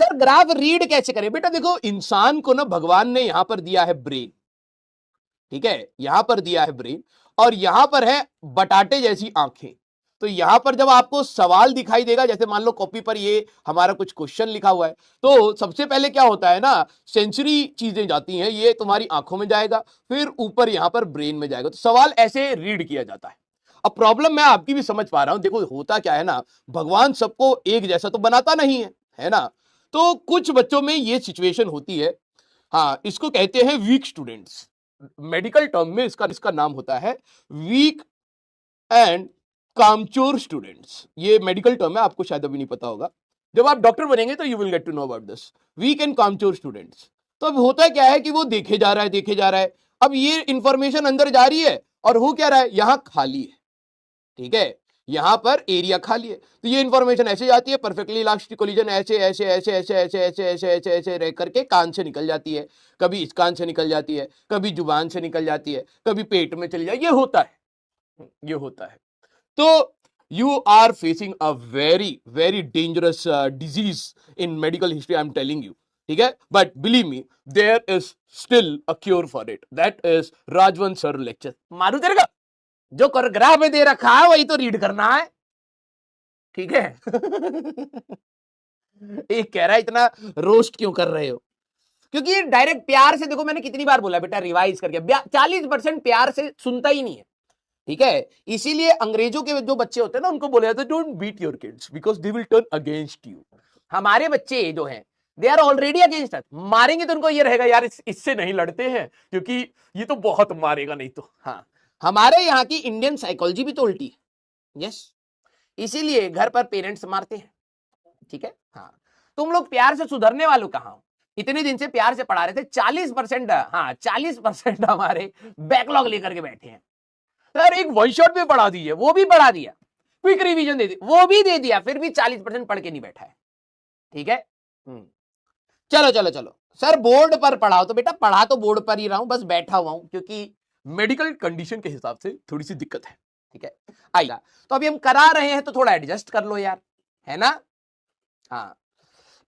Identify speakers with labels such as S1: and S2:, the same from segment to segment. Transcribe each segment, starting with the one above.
S1: Sir graph read कैसे करें? बेटा देखो, इंसान को ना भगवान ने यहां पर दिया है ब्रेन, ठीक है, यहां पर दिया है ब्रेन, और यहां पर है बटाटे जैसी आंखें। तो यहां पर जब आपको सवाल दिखाई देगा, जैसे मान लो कॉपी पर ये हमारा कुछ क्वेश्चन लिखा हुआ है, तो सबसे पहले क्या होता है ना, सेंसरी चीजें जाती हैं, ये तुम्हारी आंखों में जाएगा, फिर ऊपर यहां पर ब्रेन में जाएगा। तो सवाल ऐसे रीड किया जाता है। अब प्रॉब्लम मैं आपकी भी समझ पा रहा हूं। देखो होता क्या है ना, भगवान सबको एक जैसा तो बनाता नहीं है ना। तो कुछ बच्चों में ये सिचुएशन होती है। हाँ, इसको कहते हैं वीक स्टूडेंट्स। मेडिकल टर्म में इसका इसका नाम होता है वीक एंड कामचोर स्टूडेंट्स। ये मेडिकल टर्म है, आपको शायद अभी नहीं पता होगा। जब आप डॉक्टर बनेंगे तो you will get to know about this, weak and कामचोर स्टूडेंट्स। तो अब होता क्या है कि वो देखे जा रहा है, देखे जा रहा है। अब ये इंफॉर्मेशन अंदर जा रही है और हो क्या रहा है, यहां खाली है, ठीक है, यहां पर एरिया खाली है। तो ये इंफॉर्मेशन ऐसे जाती है, परफेक्टली इलास्टिक कोलिजन ऐसे ऐसे ऐसे ऐसे ऐसे ऐसे ऐसे ऐसे ऐसे रह करके कान से निकल जाती है, कभी इस कान से निकल जाती है, कभी जुबान से निकल जाती है, कभी पेट में चली जाए। ये होता है, ये होता है। तो you are facing a very very dangerous disease in medical history, I am telling you, ठीक है। But believe me, there is still a cure for it, that is Rajvansh sir lecture. मारू तेरे का जो कर ग्राफ में दे रखा है वही तो रीड करना है, ठीक है। एक कह रहा है इतना रोस्ट क्यों कर रहे हो? क्योंकि ये डायरेक्ट प्यार से, देखो मैंने कितनी बार बोला बेटा रिवाइज करके, 40% प्यार से सुनता ही नहीं है, ठीक है। इसीलिए अंग्रेजों के जो बच्चे होते हैं ना, उनको बोला जाता है don't beat your kids because they will turn against you. हमारे बच्चे जो हैं they are already against us. मारेंगे तो उनको ये रहेगा यार इससे नहीं लड़ते हैं, क्योंकि ये तो बहुत मारेगा, नहीं तो। हाँ, हमारे यहाँ की इंडियन साइकोलॉजी भी तो उल्टी है, यस। इसीलिए घर पर पेरेंट्स मारते हैं, ठीक है। हाँ, तुम लोग प्यार से सुधरने वालों कहां हो? इतने दिन से प्यार से पढ़ा रहे थे, 40%, हाँ 40% हमारे बैकलॉग लेकर के बैठे हैं। सर एक वन शॉट में पढ़ा दी है, वो भी पढ़ा दिया, क्विक रिवीजन दे दी, वो भी दे दिया, फिर भी 40% पढ़ के नहीं बैठा है, ठीक है। चलो चलो चलो सर, बोर्ड पर पढ़ाओ। तो बेटा पढ़ा तो बोर्ड पर ही रहा हूं, बस बैठा हुआ हूं, क्योंकि मेडिकल कंडीशन के हिसाब से थोड़ी सी दिक्कत है, ठीक है। आइएगा, तो अभी हम करा रहे हैं तो थोड़ा एडजस्ट कर लो यार, है ना। हाँ,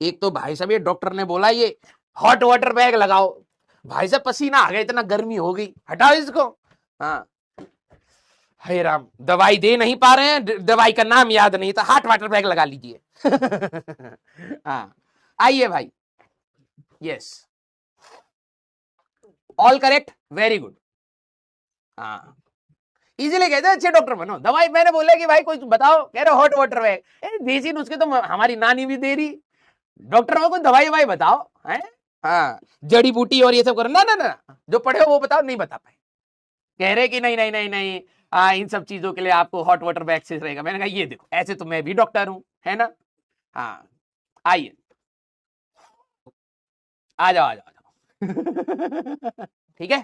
S1: एक तो भाई साहब ये डॉक्टर ने बोला ये हॉट वाटर बैग लगाओ, भाई साहब पसीना आ गया, इतना गर्मी हो गई, हटाओ इसको। हाँ, हे राम, दवाई दे नहीं पा रहे हैं, दवाई का नाम याद नहीं था, हॉट वाटर बैग लगा लीजिए। हाँ, आइए भाई, yes, all correct, very good. हाँ, इजीली कहते हैं अच्छे डॉक्टर बनो। दवाई मैंने बोला कि भाई कोई बताओ, कह रहे हॉट वाटर बैग, देसी नुस्खे तो हमारी नानी भी दे रही, डॉक्टर हो कोई दवाई ववाई बताओ है। हाँ, जड़ी बूटी और ये सब करो, ना ना ना, जो पढ़े हो वो बताओ, नहीं बता पाए, कह रहे कि नहीं नहीं नहीं नहीं, इन सब चीजों के लिए आपको हॉट वाटर बैग से रहेगा। मैंने कहा ये देखो, ऐसे तो मैं भी डॉक्टर हूं, है ना। हाँ, आइए, आ जाओ आ जाओ आ जाओ। ठीक है।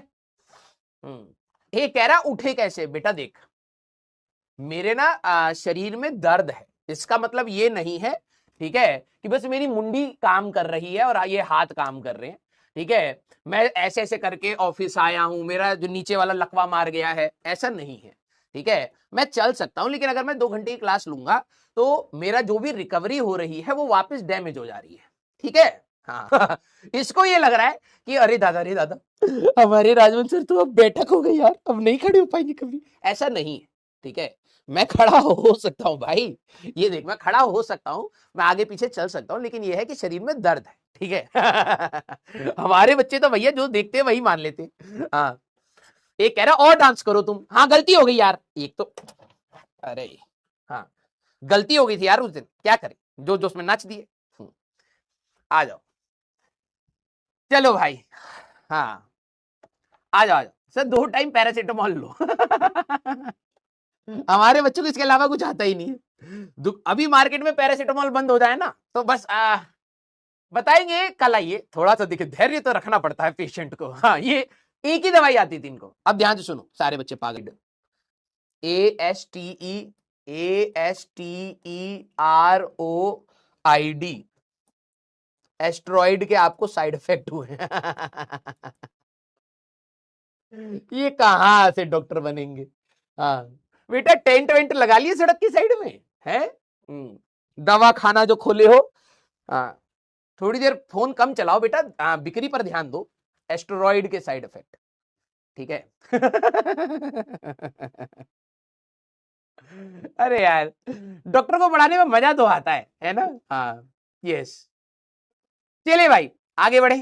S1: ये कह रहा उठे कैसे? बेटा देख, मेरे ना शरीर में दर्द है, इसका मतलब ये नहीं है, ठीक है, कि बस मेरी मुंडी काम कर रही है और ये हाथ काम कर रहे हैं, ठीक है। मैं ऐसे ऐसे करके ऑफिस आया हूं, मेरा जो नीचे वाला लकवा मार गया है, ऐसा नहीं है, ठीक है। मैं चल सकता हूं, लेकिन अगर मैं 2 घंटे की क्लास लूंगा तो मेरा जो भी रिकवरी हो रही है वो वापस डैमेज हो जा रही है, ठीक है। हाँ। इसको ये लग रहा है कि अरे दादा हमारे राजवंश सर तो अब बैठक हो गई यार, अब नहीं खड़े हो पाएंगे कभी। ऐसा नहीं है, ठीक है। मैं खड़ा हो सकता हूं भाई, ये देख, मैं खड़ा हो सकता हूं, मैं आगे पीछे चल सकता हूं, लेकिन ये है कि शरीर में दर्द है, ठीक है। हमारे बच्चे तो भैया जो देखते हैं वही मान लेते हैं। हाँ, एक कह रहा और डांस करो तुम। हाँ, गलती हो गई यार, एक तो, अरे हाँ, गलती हो गई थी यार उस दिन, क्या करें, जो जोश में नाच दिए। आ जाओ, चलो भाई, हाँ, आ जाओ आ जाओ सर, 2 टाइम पैरासीटामोल लो। हमारे बच्चों को इसके अलावा कुछ आता ही नहीं है। अभी मार्केट में पैरासीटामोल बंद हो जाए ना तो बस बताएंगे कल आइए, थोड़ा सा देखिए, धैर्य तो रखना पड़ता है पेशेंट को। हाँ, ये एक ही दवाई आती थी इनको। अब ध्यान से सुनो सारे बच्चे, पागल, ASTEROID, एस्ट्रॉइड के आपको साइड इफेक्ट हुए। ये कहां से डॉक्टर बनेंगे? हाँ बेटा, टेंट वेंट लगा लिए सड़क की साइड में है, दवा खाना जो खोले हो। हाँ, थोड़ी देर फोन कम चलाओ बेटा, बिक्री पर ध्यान दो, एस्टेरॉइड के साइड इफेक्ट, ठीक है। अरे यार, डॉक्टर को पढ़ाने में मजा तो आता है ना। हाँ, यस। चलिए भाई आगे बढ़े।